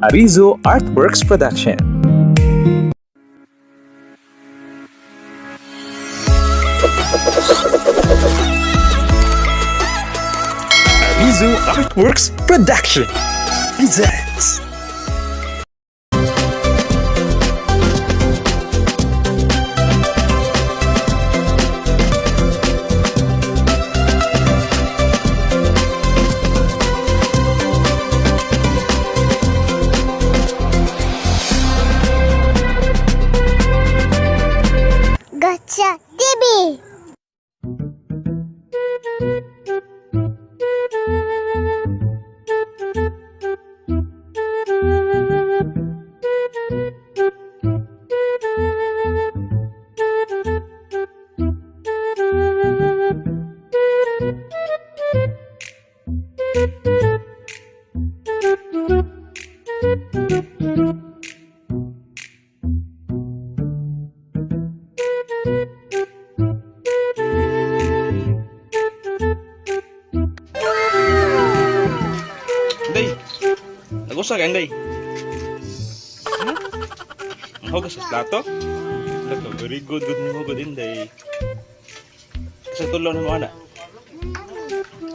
Arizo Artworks Production. Arizo Artworks Production presents Gacha TV. Day, nagusa ka, Day. Hugas sa plato? Laka, very good mo hugod, Day. Kasi tulong mo, anak.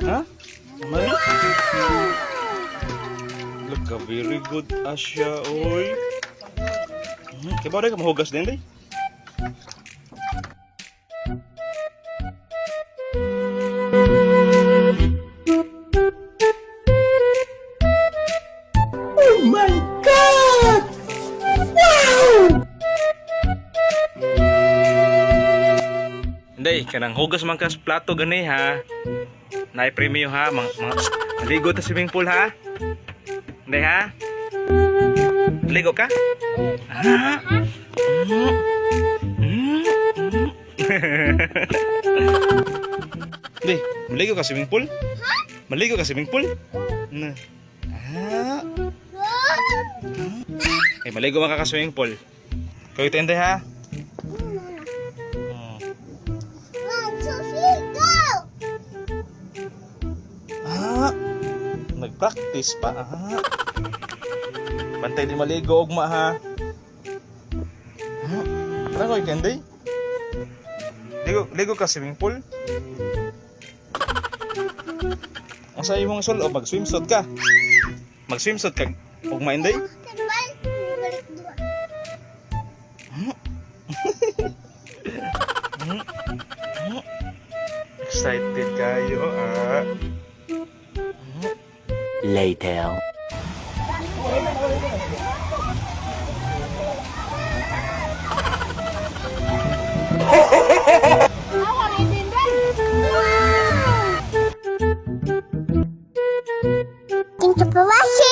Ha? Mali? Laka, very good, Asya, oy. Kaya ba rin ka mahugas din, Day? Day, kanang hugas man ka sa plato gani ha. Naay premyo ha, maligo ta swimming pool ha. Day ha. Ligo ka? Ha? Day, maligo ka swimming pool? Maligo ka swimming pool? Na. Ha? Eh, maligo man ka ka swimming pool. Kuya Day ha. Nag-practice pa ha. Bantay di maligo ugma ha. Ano ko Kenday? Ligo ka swimming pool? Ang sa imong sul o mag-swimsuit ka? Mag-swimsuit ka ugma Inday? Excited kayo ah. Later. Thank you for watching.